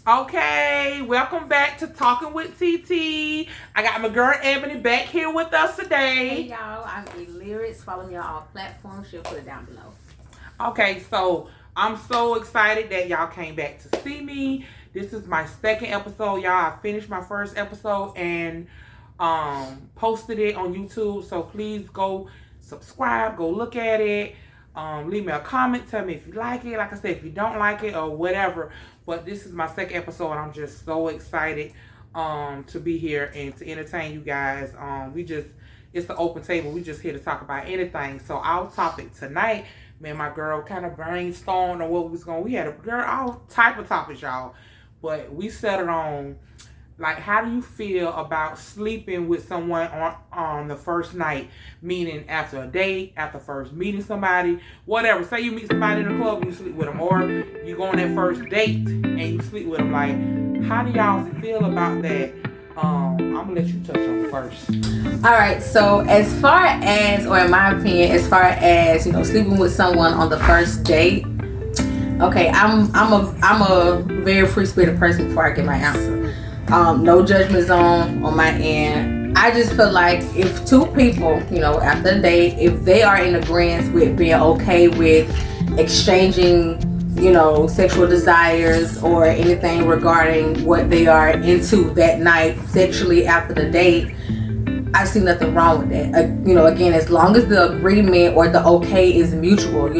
Okay, welcome back to Talking with TT. I got my girl Ebony back here with us Hey today. y'all, I'm Lyrics. Follow me on all platforms. She'll put it down below. Okay, so I'm so excited that y'all came back to see me. This is my second episode, y'all. I finished my first episode and posted it on YouTube. So please go subscribe, go look at it. Leave me a comment, tell me if you like it. Like I said, if you don't like it or whatever. But this is my second episode and I'm just so excited to be here and to entertain you guys. It's an open table. We just here to talk about anything. So our topic tonight, me and my girl kind of brainstormed on what we was going. We had a girl all type of topics, y'all, but we settled on like how do you feel about sleeping with someone on the first night, meaning after a date, after first meeting somebody, whatever. Say you meet somebody in the club and you sleep with them, or you go on that first date and you sleep with them. Like, how do y'all feel about that? I'm gonna let you touch on it first. All right. So as far as, or in my opinion, as far as sleeping with someone on the first date. Okay, I'm a very free spirited person before I get my answer. No judgment zone on my end. I just feel like if two people, after the date, if they are in agreement with being okay with exchanging, sexual desires or anything regarding what they are into that night sexually after the date, I see nothing wrong with that. Again, as long as the agreement or the okay is mutual,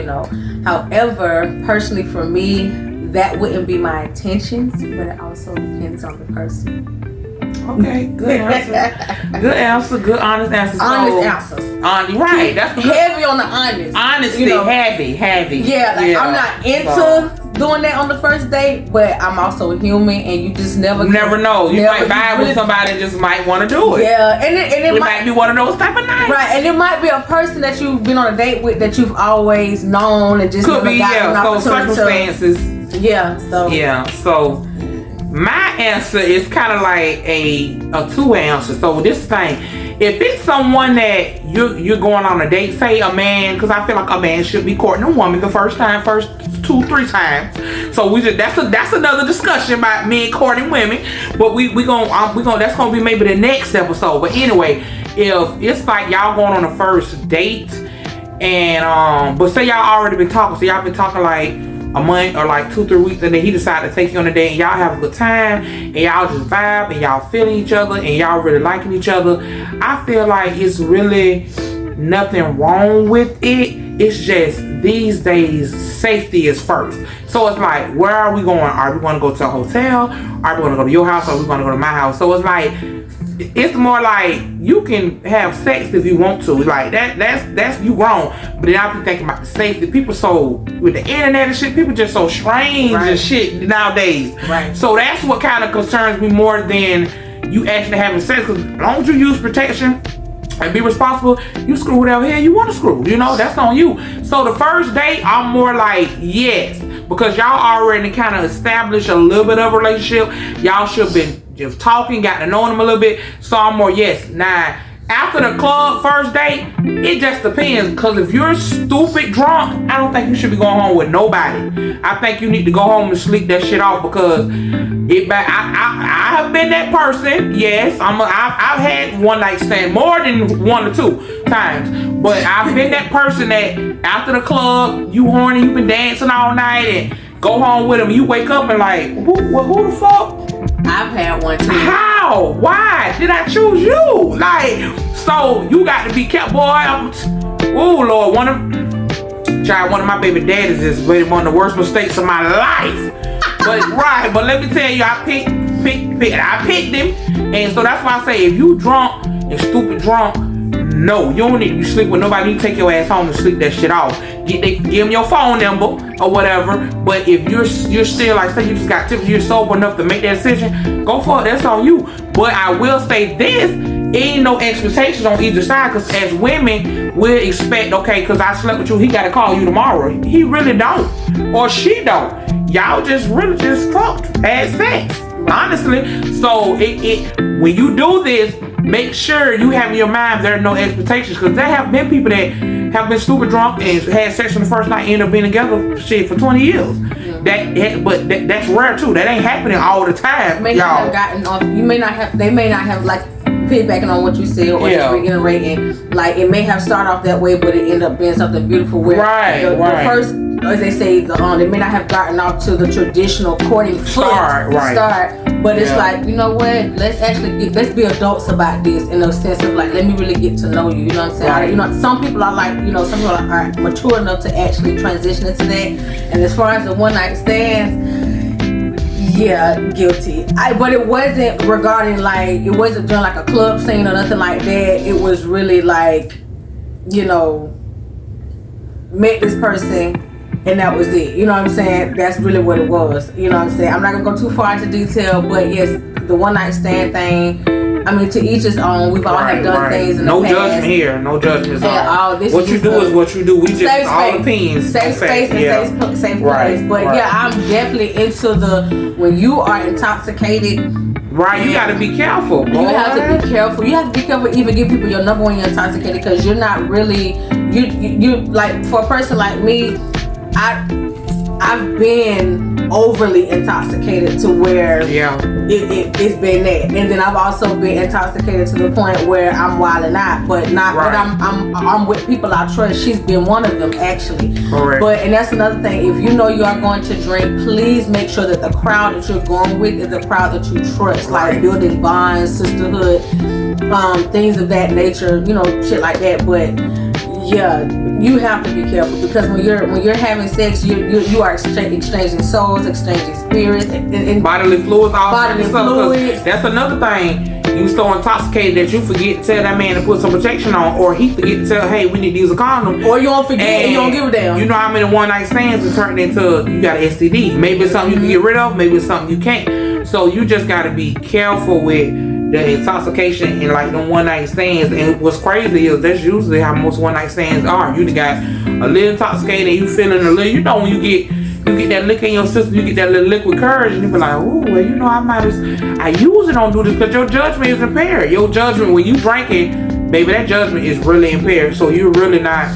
However, personally for me, that wouldn't be my intentions, but it also depends on the person. Okay, good answer. Good answer. Good honest answer. Honest answer. Right. That's heavy on the honest. Honesty, heavy. Yeah, I'm not into doing that on the first date, but I'm also human, and you just never know. You might vibe with somebody, just might want to do it. Yeah, and it might be one of those type of nights. Right, and it might be a person that you've been on a date with that you've always known and just could never be gotten an so circumstances. So my answer is kind of like a two answer. So this thing, if it's someone that you're going on a date, say a man, because I feel like a man should be courting a woman the first 2-3 times. So that's another discussion about men courting women. But we gonna that's gonna be maybe the next episode. But anyway, if it's like y'all going on a first date and but say y'all already been talking, so y'all been talking like a month or like 2-3 weeks, and then he decided to take you on a date and y'all have a good time and y'all just vibe and y'all feeling each other and y'all really liking each other, I feel like it's really nothing wrong with it. It's just these days safety is first. So it's like, where are we going? Are we going to go to a hotel? Are we going to go to your house? Or are we going to go to my house? So it's like, it's more like you can have sex if you want to, like that's you grown, but then I be thinking about the safety. People so with the internet and shit, people just so strange and shit nowadays. Right. So that's what kind of concerns me more than you actually having sex. Because as long as you use protection and be responsible, you screw whatever hell you want to screw. That's on you. So the first date, I'm more like yes, because y'all already kind of established a little bit of a relationship. Y'all should have been just talking, got to know them a little bit. So I'm more yes. Now, after the club first date, it just depends. Because if you're stupid drunk, I don't think you should be going home with nobody. I think you need to go home and sleep that shit off, because I have been that person. Yes, I've had one night stand more than 1 or 2 times. But I've been that person that after the club, you horny, you been dancing all night, and go home with them. You wake up and like, who the fuck? I've had one too. How? Why did I choose you? Like, so you got to be careful, boy. Oh Lord, one of my baby daddies is one of the worst mistakes of my life. But let me tell you, I picked him, and so that's why I say if you drunk and stupid drunk, no, you don't need to be sleep with nobody. You take your ass home and sleep that shit off. Give them your phone number or whatever. But if you're still like, say you just got tips, you're sober enough to make that decision, go for it. That's on you. But I will say this: ain't no expectations on either side. Because as women, we'll expect, okay, because I slept with you, he got to call you tomorrow. He really don't, or she don't. Y'all just really just fucked, had sex, honestly. So when you do this, make sure you have in your mind there are no expectations, because there have been people that have been stupid drunk and had sex on the first night, end up being together shit for 20 years. that's rare too. That ain't happening all the time, You may not have gotten off. You may not have. They may not have like piggybacking on what you said or just reiterating. Like it may have started off that way, but it ended up being something beautiful. Where the first, as they say, they may not have gotten off to the traditional courting start, but it's like, you know what? Let's be adults about this in a sense of like, let me really get to know you. You know what I'm saying? Right. You know, some people are like, you know, some people are mature enough to actually transition into that. And as far as the one night stands. Yeah, guilty. But it wasn't regarding like, it wasn't doing like a club scene or nothing like that. It was really like, you know, met this person and that was it. You know what I'm saying? That's really what it was. You know what I'm saying? I'm not gonna go too far into detail, but yes, the one night stand thing. I mean, to each his own. We've all have done things in the past. No judgment here. No judgment. What you do is what you do. We just all opinions. Safe space and safe place. But yeah, I'm definitely into the when you are intoxicated. Right, you gotta be careful. Boy. You have to be careful. You have to be careful. Even give people your number when you're intoxicated, because you're not really you like, for a person like me. I've been overly intoxicated to where it's been that, and then I've also been intoxicated to the point where I'm wilding out, but not. But I'm with people I trust. She's been one of them actually. Correct. But and that's another thing. If you know you are going to drink, please make sure that the crowd that you're going with is a crowd that you trust, like building bonds, sisterhood, things of that nature. You know, shit like that. But yeah, you have to be careful, because when you're having sex, you are exchanging souls, exchanging spirits, and bodily fluids. Bodily fluids. That's another thing. You so intoxicated that you forget to tell that man to put some protection on, or he forget to tell, hey, we need to use a condom. Or you don't forget and you don't give a damn. You know how many one night stands are turned into you got an STD. Maybe it's something you can get rid of, maybe it's something you can't. So you just got to be careful with the intoxication and like the one night stands. And what's crazy is that's usually how most one night stands are. You got a little intoxicated and you feeling a little, you know, when you get that liquor in your system, you get that little liquid courage, and you be like, oh, well, you know, I usually don't do this, because your judgment is impaired. Your judgment, when you drinking, baby, that judgment is really impaired. So you're really not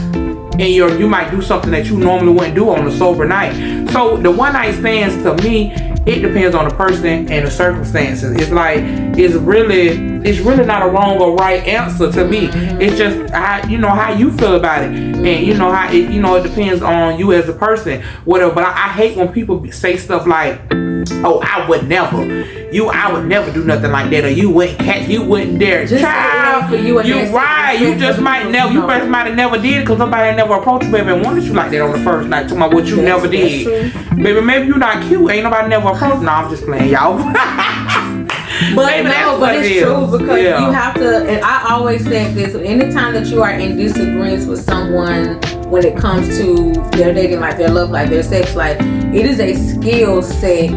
in you might do something that you normally wouldn't do on a sober night. So the one night stands, to me, it depends on the person and the circumstances. It's like, it's really not a wrong or right answer to me. It's just how you feel about it, and you know how it, it depends on you as a person, whatever. But I hate when people say stuff like, oh, I would never do nothing like that, or you wouldn't dare. Just child, for you, and you just might never, you might have never did it, because somebody never approached you, baby, and wanted you like that on the first night, talking about what you never did. Baby, maybe you not cute, ain't nobody never approached. No, I'm just playing, y'all. But baby, but it's true, because you have to, and I always say this, anytime that you are in disagreement with someone when it comes to their dating life, their love life, their sex life, it is a skill set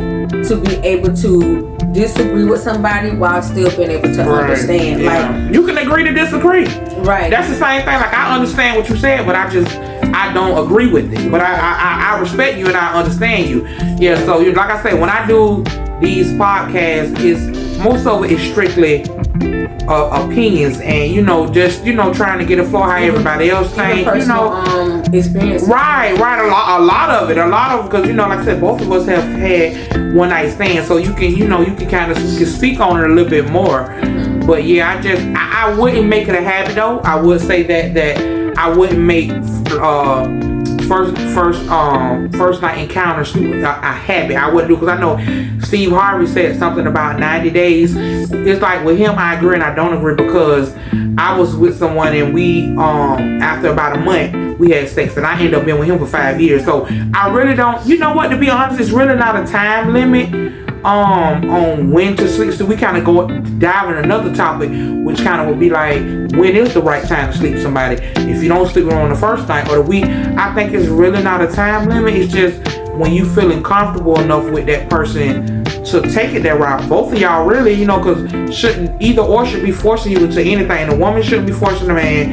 to be able to disagree with somebody while still being able to understand. Like, you can agree to disagree. Right. That's the same thing. Like, I understand what you said, but I don't agree with it. But I respect you and I understand you. Yeah, so like I said, when I do these podcasts, most of it is strictly opinions, and just trying to get a flow how everybody else think, experience. Right, a lot of it, because like I said, both of us have had one night stands, so you can kind of speak on it a little bit more. But yeah, I wouldn't make it a habit though. I would say that I wouldn't make first night encounters a habit. I wouldn't do, because I know Steve Harvey said something about 90 days. It's like with him, I agree and I don't agree, because I was with someone and we after about a month we had sex, and I ended up being with him for 5 years. So I really don't. You know what? To be honest, it's really not a time limit on when to sleep. So we kind of go dive in another topic, which kind of would be like, when is the right time to sleep with somebody? If you don't sleep with them on the first night or the week, I think it's really not a time limit. It's just when you feeling comfortable enough with that person to take it that route. Both of y'all really, because either or should be forcing you into anything. The woman shouldn't be forcing the man,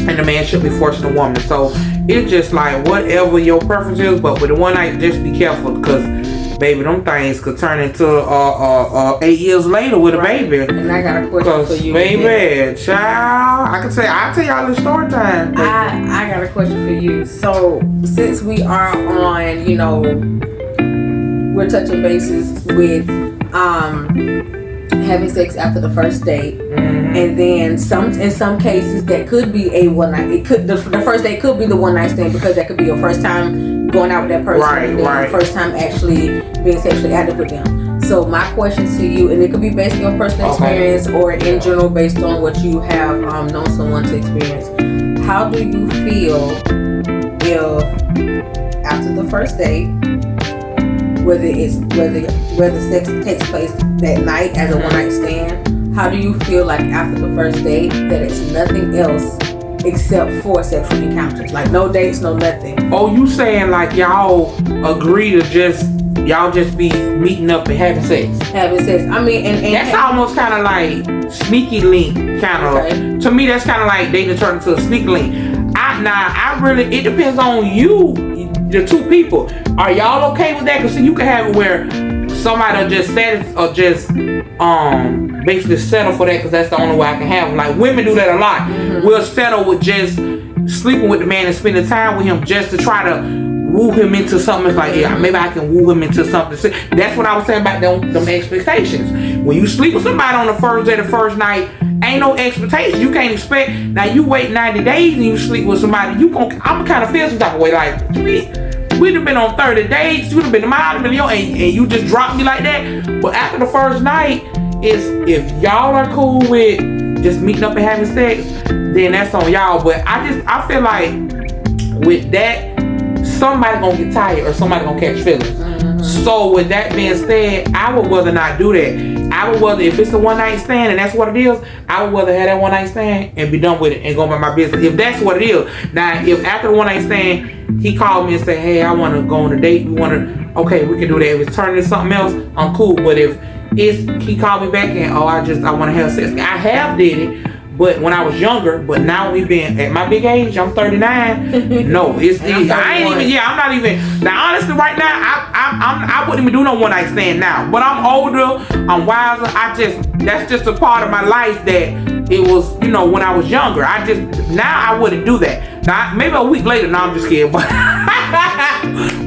and the man should be forcing the woman. So it's just like whatever your preference is. But with the one night, just be careful, because baby, them things could turn into 8 years later with a baby. And I got a question for you. Baby, child, I'll tell y'all the story time. I got a question for you. So since we are on, we're touching bases with having sex after the first date, and then in some cases that could be a one night. It could the first date could be the one night stand because that could be your first time going out with that person, and then first time actually being sexually active with them. So my question to you, and it could be based on your personal experience or in general based on what you have known someone to experience. How do you feel if after the first date, whether sex takes place that night as a one night stand, how do you feel like after the first date that it's nothing else except for sexual encounters? Like no dates, no nothing. Oh, you saying like y'all agree to y'all just be meeting up and having sex? Having sex. I mean, and that's almost kind of like sneaky link, kind of. Okay. To me, that's kind of like dating turned into a sneaky link. It depends on you, the two people. Are y'all okay with that? Because see, you can have it where somebody will just basically settle for that because that's the only way I can have them. Like women do that a lot. We'll settle with just sleeping with the man and spending time with him just to try to woo him into something. It's like, yeah, maybe I can woo him into something. That's what I was saying about them expectations. When you sleep with somebody on the first day, the first night, ain't no expectation. You can't expect. Now you wait 90 days and you sleep with somebody. I'm kind of feel some type of way. Like we'd have been on 30 days. You'd have been a mile, and you just dropped me like that. But after the first night, if y'all are cool with just meeting up and having sex, then that's on y'all. But I feel like with that, somebody gonna get tired or somebody gonna catch feelings. So with that being said, I would rather not do that. I would rather, if it's a one night stand and that's what it is, I would rather have that one night stand and be done with it and go about my business. If that's what it is. Now, if after the one night stand, he called me and said, hey, I want to go on a date. Okay, we can do that. If it's turning into something else, I'm cool. But if he called me back and, I want to have sex. I have did it. But when I was younger, but now we been at my big age, I'm 39. No, I'm not even. Now, honestly, right now, I wouldn't even do no one night stand now. But I'm older, I'm wiser. That's just a part of my life that it was, when I was younger. Now I wouldn't do that. Now, maybe a week later, I'm just kidding.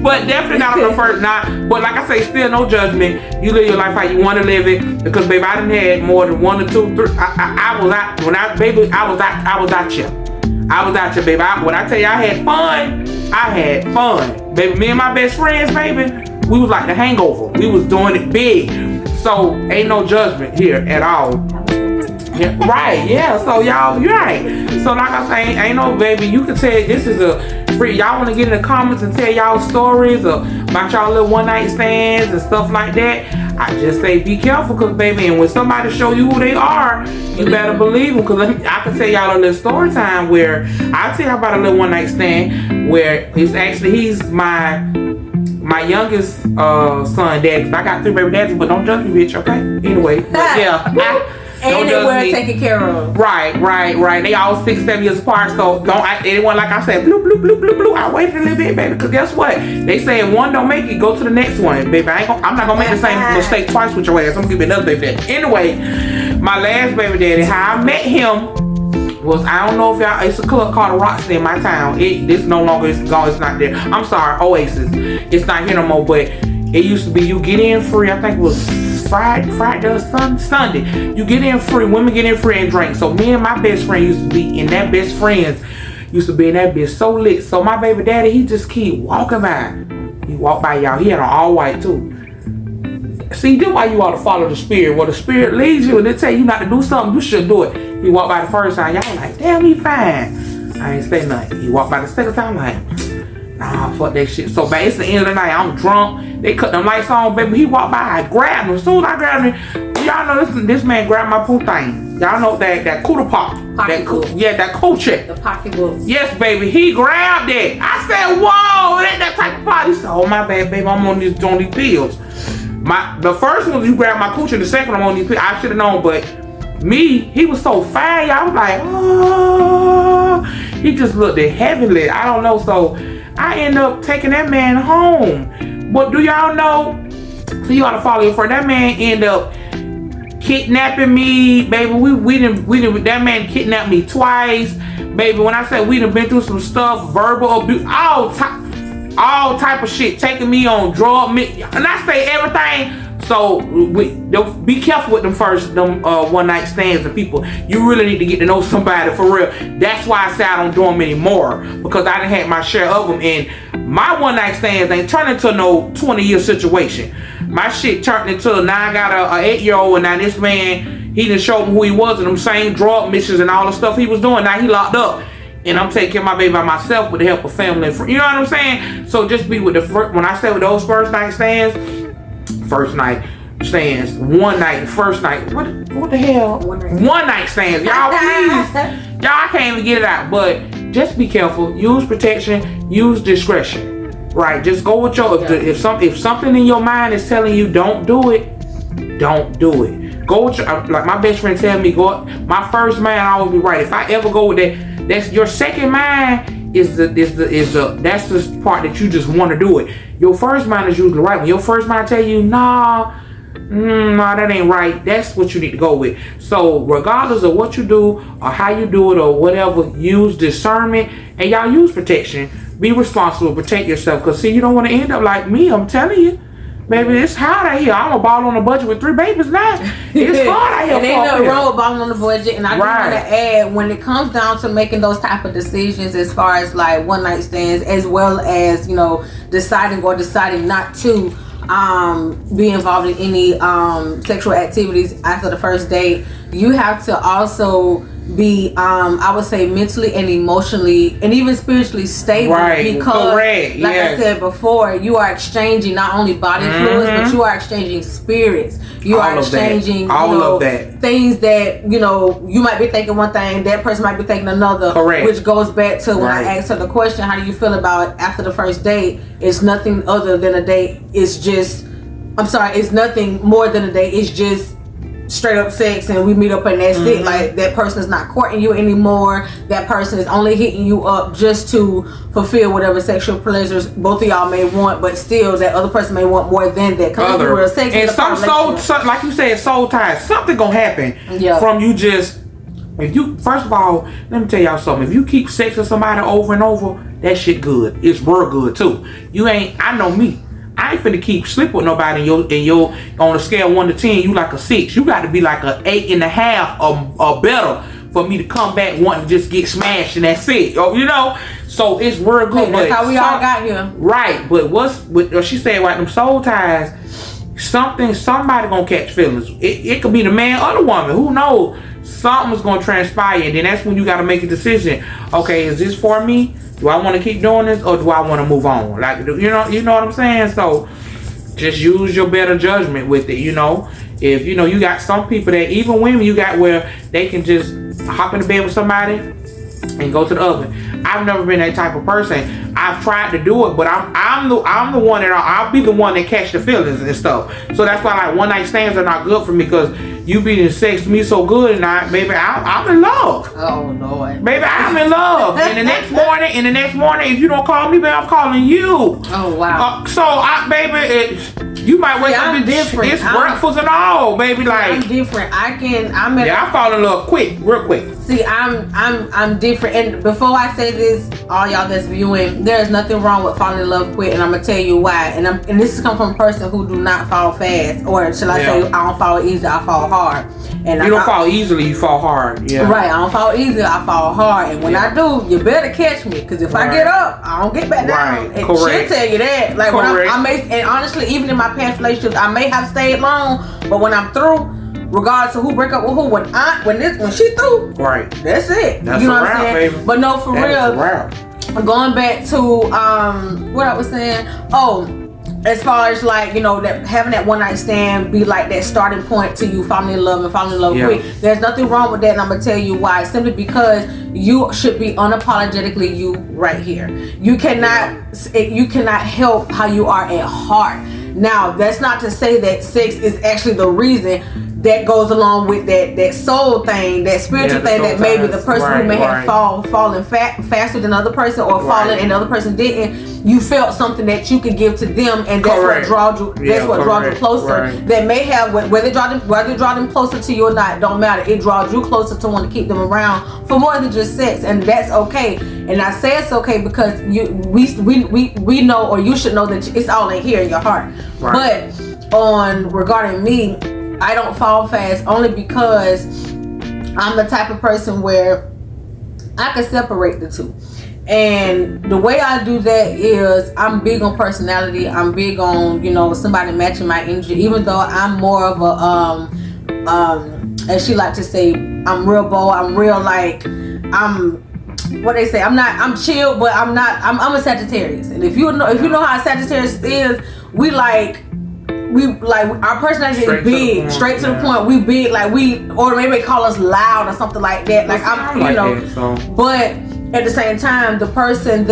But definitely not on the first night. But like I say, still no judgment. You live your life how you want to live it. Because baby, I done had more than 1 or 2, 3. I was out here. I was out here, baby. When I tell you I had fun. Baby, me and my best friends, baby, we was like the Hangover. We was doing it big. So ain't no judgment here at all. Yeah, right, yeah. So y'all, you're right. So like I say, ain't no baby. You can tell this is a free. Y'all want to get in the comments and tell y'all stories about y'all little one night stands and stuff like that. I just say be careful, cause baby, and when somebody show you who they are, you better believe them. Cause I can tell y'all a little story time where I tell y'all about a little one night stand where he's my youngest son daddy. Cause I got 3 baby daddies, but don't judge me, bitch. Okay. Anyway, but yeah. And they were taken care of. Right. They all 6-7 years apart. So anyone like I said, bloop, bloop, bloop, bloop, bloop. I waited a little bit, baby. Cause guess what? They say if one don't make it, go to the next one, baby. I'm not gonna make the same mistake twice with your ass. I'm gonna give you another baby daddy. Anyway, my last baby daddy, how I met him was, I don't know if y'all, it's a club called Roxy in my town. This no longer, it's gone, it's not there. I'm sorry, Oasis. It's not here no more, but it used to be you get in free. I think it was Friday or Sunday. You get in free, women get in free and drink. So me and my best friend used to be in that best friends. Used to be in that bitch so lit. So my baby daddy, he just keep walking by. He walked by y'all. He had on all white too. See, that's why you ought to follow the spirit. Well, the spirit leads you and they tell you not to do something, you should do it. He walked by the first time, y'all like, damn, he fine. I ain't say nothing. He walked by the second time, like, nah, fuck that shit. So, baby, it's the end of the night. I'm drunk. They cut them lights on, baby. He walked by. I grabbed him. As soon as I grabbed him, y'all know this man grabbed my poo thing. Y'all know that cooter pop. Pocketbook. That cool check. The pocketbook. Yes, baby. He grabbed it. I said, whoa, it ain't that type of pot. He said, oh, my bad, baby. I'm on these pills. The first one, you grabbed my coochie. The second one, I'm on these pills. I should have known, but me, he was so fine. Y'all was like, oh. He just looked heavily. I don't know. So I end up taking that man home. But do y'all know? So you ought to follow it for that man end up kidnapping me, baby. We didn't. That man kidnapped me twice, baby. When I say we done been through some stuff, verbal abuse, all time. all type of shit, taking me on drug, and I say everything. So be careful with them one night stands and people. You really need to get to know somebody for real. That's why I say I don't do them anymore, because I done had my share of them, and my one night stands ain't turned into no 20-year situation. My shit turned into, now I got a 8-year-old, and now this man, he done showed me who he was and them same drug missions and all the stuff he was doing. Now he locked up. And I'm taking care of my baby by myself with the help of family and friends. You know what I'm saying? So just be with when I say with those one night stands, what the hell? One night stands. Y'all please. Y'all can't even get it out. But just be careful. Use protection. Use discretion. Right? Just go with your, if something in your mind is telling you don't do it, don't do it. Go with your, like my best friend tell me, my first mind always be right. If I ever go with that, that's your second mind that's the part that you just want to do it. Your first mind is usually right. When your first mind tell you, nah, that ain't right, that's what you need to go with. So regardless of what you do or how you do it or whatever, use discernment, and y'all use protection. Be responsible, protect yourself, because see, you don't want to end up like me. I'm telling you. Baby, it's hard out here. I'm a ball on the budget with 3 babies now. It's hard out here. And ain't nothing wrong with balling on the budget. And I do want to add, when it comes down to making those type of decisions, as far as like one night stands, as well as, you know, deciding not to be involved in any sexual activities after the first date, you have to also be I would say mentally and emotionally and even spiritually stable, because like I said before, you are exchanging not only body fluids, but you are exchanging spirits. You are exchanging things that, you know, you might be thinking one thing, that person might be thinking another. Which goes back to when I asked her the question, how do you feel about after the first date? It's nothing other than a date. It's nothing more than a date. It's just straight up sex, and we meet up and that's it. Like, that person is not courting you anymore. That person is only hitting you up just to fulfill whatever sexual pleasures both of y'all may want, but still that other person may want more than that. Real sex and some like you said, soul ties. Something gonna happen from you just. If you, first of all, let me tell y'all something. If you keep sexing somebody over and over, that shit good. It's real good too. I know me. I ain't finna keep sleeping with nobody in your on a scale of 1 to 10, you like a 6. You got to be like a 8.5 or better for me to come back wanting to just get smashed and that's it. You know? So it's real good. Hey, that's how we all got here. Right. But what she said, like them soul ties, somebody gonna catch feelings. It could be the man or the woman. Who knows? Something's gonna transpire, and then that's when you gotta make a decision. Okay, is this for me? Do I want to keep doing this, or do I want to move on? Like, you know what I'm saying? So just use your better judgment with it. You know, if you know you got some people that, even women, you got where they can just hop in the bed with somebody and go to the oven. I've never been that type of person. I've tried to do it, but I'm the one that I'll be the one that catch the feelings and stuff. So that's why like one night stands are not good for me, because you be in sex me so good, and baby, I'm in love. Oh Lord, baby, I'm in love. And the next morning, if you don't call me, baby, I'm calling you. Oh wow. Baby, you might wake up and it's breakfast and all, baby. Like, I'm different. I fall in love real quick. See, I'm different. And before I say this, all y'all that's viewing, there's nothing wrong with falling in love quick, and I'm gonna tell you why. And this has come from a person who do not fall fast, or shall I say, I don't fall easy, I fall hard. And you don't fall easily, you fall hard. Yeah. Right, I don't fall easy, I fall hard. And when I do, you better catch me, because if I get up, I don't get back down. And she'll tell you that. Like, when and honestly, even in my past relationships, I may have stayed long, but when I'm through, regardless of who break up with who, when she through, that's it. That's, you know what I'm saying? Baby. But no, for real. Going back to what I was saying. As far as like, you know, that having that one night stand be like that starting point to you falling in love quick. There's nothing wrong with that, and I'm gonna tell you why. Simply because you should be unapologetically you right here. You cannot help how you are at heart. Now, that's not to say that sex is actually the reason that goes along with that soul thing, that spiritual thing, that maybe the person who may have fallen faster than the other person, or fallen and the other person didn't, you felt something that you could give to them, and that's what draws you. That's what draws you closer. That may have, whether draw them closer to you or not, don't matter. It draws you closer to want to keep them around for more than just sex, and that's okay. And I say it's okay because we know, or you should know, that it's all in here in your heart. Right. But regarding me, I don't fall fast only because I'm the type of person where I can separate the two. And the way I do that is I'm big on personality. I'm big on, somebody matching my energy, even though I'm more of a as she like to say, I'm real bold. I'm real, like, what they say, I'm chill, but I'm a Sagittarius. And if you know how Sagittarius is, we like our personality is big, straight to the point. We big, like or maybe they call us loud or something like that. Like but at the same time, the person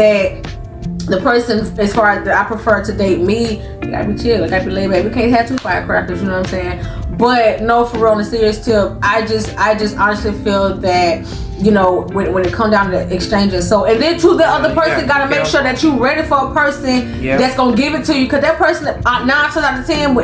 as far as I prefer to date me, you gotta be chill, you gotta be laid back. We can't have two firecrackers, you know what I'm saying? But no, for real, on a serious tip, I just honestly feel that, when it comes down to exchanging. So, and then too, the other person gotta make sure that you ready for a person that's gonna give it to you. Cause that person, 9 times out of 10,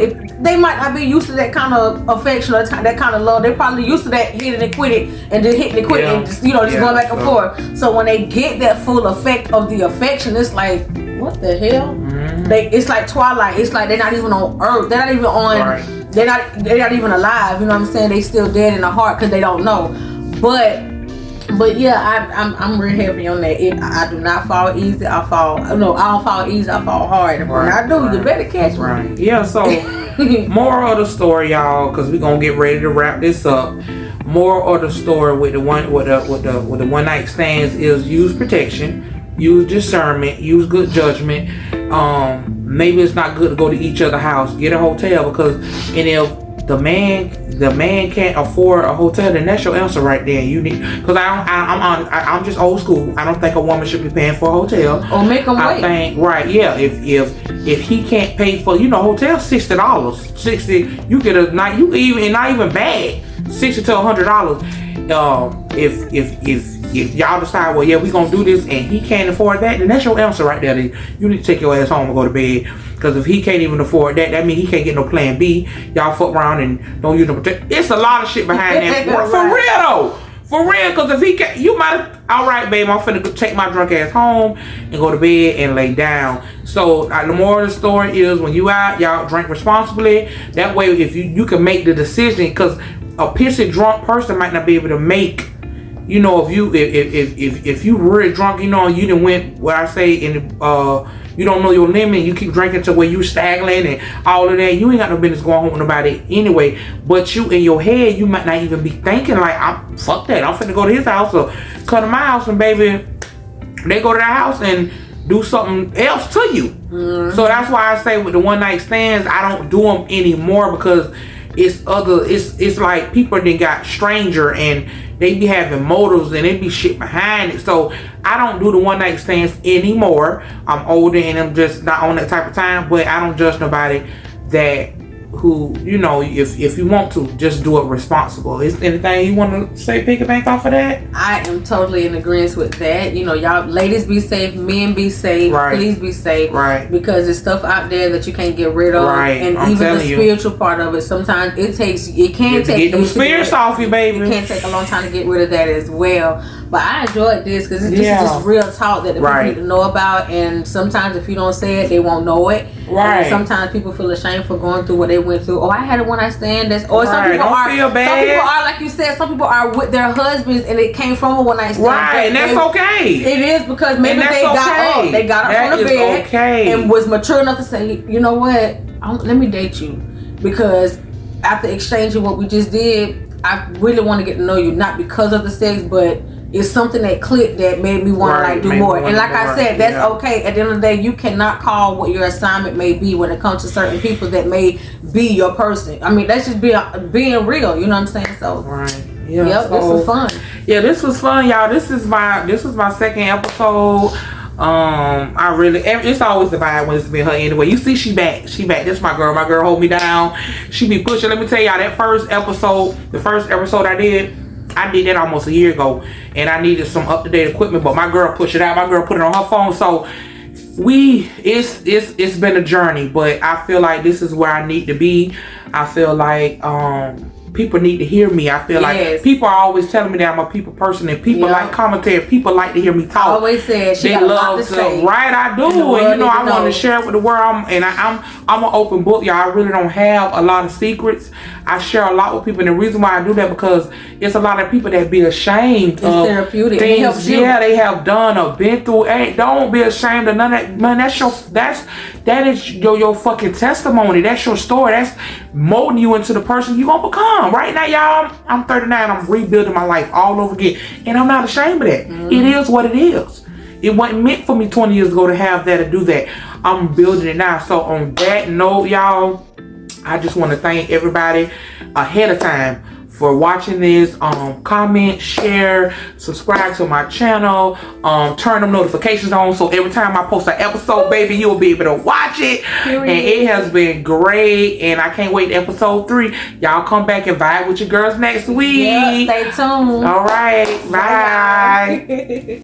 they might not be used to that kind of affection or that kind of love. They're probably used to that hit it and quit it, and just hitting and quit it, and just going back and forth. So when they get that full effect of the affection, it's like, what the hell? Mm-hmm. It's like Twilight. It's like they're not even on Earth. They're not even on. Right. They're not even alive. You know what I'm saying? They still dead in the heart because they don't know. But yeah, I'm real heavy on that. I do not fall easy. I don't fall easy. I fall hard. And when I do, you better catch me. Yeah. So, moral of the story, y'all, because we're gonna get ready to wrap this up. Moral of the story with the one night stands is use protection, use discernment, use good judgment. Maybe it's not good to go to each other's house. Get a hotel, and if the man can't afford a hotel, then that's your answer right there. You need, because I'm just old school. I don't think a woman should be paying for a hotel or make them wait. I think if he can't pay for hotel $60, you get a night. You even not even bad $60 to $100. If y'all decide, well, yeah, we gonna do this, and he can't afford that, then that's your answer right there. You need to take your ass home and go to bed. Because if he can't even afford that means he can't get no plan B. Y'all fuck around and don't use no protection. It's a lot of shit behind that. For real though. For real, because if he can't, you might, all right, babe, I'm finna take my drunk ass home and go to bed and lay down. So the moral of the story is, when you out, y'all drink responsibly. That way, if you can make the decision, because a pissy drunk person might not be able to make. If you really drunk, you done went, what I say, you don't know your limit, you keep drinking to where you staggering and all of that, you ain't got no business going home with nobody anyway. But you, in your head, you might not even be thinking like, fuck that, I'm finna go to his house or come to my house, and baby, they go to the house and do something else to you. Mm-hmm. So that's why I say with the one night stands, I don't do them anymore, because it's like people then got stranger and they be having motives and they be shit behind it. So I don't do the one night stands anymore. I'm older and I'm just not on that type of time. But I don't judge nobody who, if you want to, just do it responsible. Is anything you want to say, pick a bank off of that? I am totally in agreement with that. Y'all ladies be safe, men be safe, right. Please be safe, right? Because there's stuff out there that you can't get rid of, right? And even the spiritual part of it, sometimes it can take them spirits off you, baby. It can take a long time to get rid of that as well. But I enjoyed this because this is just real talk that the people need to know about. And sometimes if you don't say it, they won't know it. Right. And sometimes people feel ashamed for going through what they went through. Oh, I had a one night stand. Some people feel bad. Some people are, like you said, some people are with their husbands and it came from a one night stand. Right, and that's okay. It is, because maybe they got up. They got up from the bed and was mature enough to say, you know what, let me date you. Because after exchanging what we just did, I really want to get to know you, not because of the sex, but it's something that clicked that made me want to do more. And like I said, that's okay. At the end of the day, you cannot call what your assignment may be when it comes to certain people that may be your person. I mean, that's just being real. You know what I'm saying? So, Yeah. Yep, this was fun. Yeah, this was fun, y'all. This was my second episode. It's always the vibe when it's been her anyway. You see, she back. This is my girl. My girl hold me down. She be pushing. Let me tell y'all, the first episode I did that almost a year ago, and I needed some up-to-date equipment, but my girl pushed it out. My girl put it on her phone. So it's been a journey, but I feel like this is where I need to be. I feel like people need to hear me. I feel like people are always telling me that I'm a people person, and people like commentary. People like to hear me talk. I always said she they got a love lot to say. Right, I do. And you know, I want to share it with the world. I'm an open book, y'all. I really don't have a lot of secrets. I share a lot with people, and the reason why I do that because it's a lot of people that be ashamed of therapeutic. things. It helps you. Yeah, they have done or been through. Hey, don't be ashamed of none of that. Man, that is your fucking testimony. That's your story. That's molding you into the person you gonna become. Right now, y'all, I'm 39. I'm rebuilding my life all over again, and I'm not ashamed of that. It is what it is. It wasn't meant for me 20 years ago to have that or do that. I'm building it now. So on that note, y'all, I just want to thank everybody ahead of time for watching this. Comment, share, subscribe to my channel, turn them notifications on so every time I post an episode, baby, you'll be able to watch it. And it has been great, and I can't wait to episode 3. Y'all come back and vibe with your girls next week. Yeah, stay tuned. All right, bye.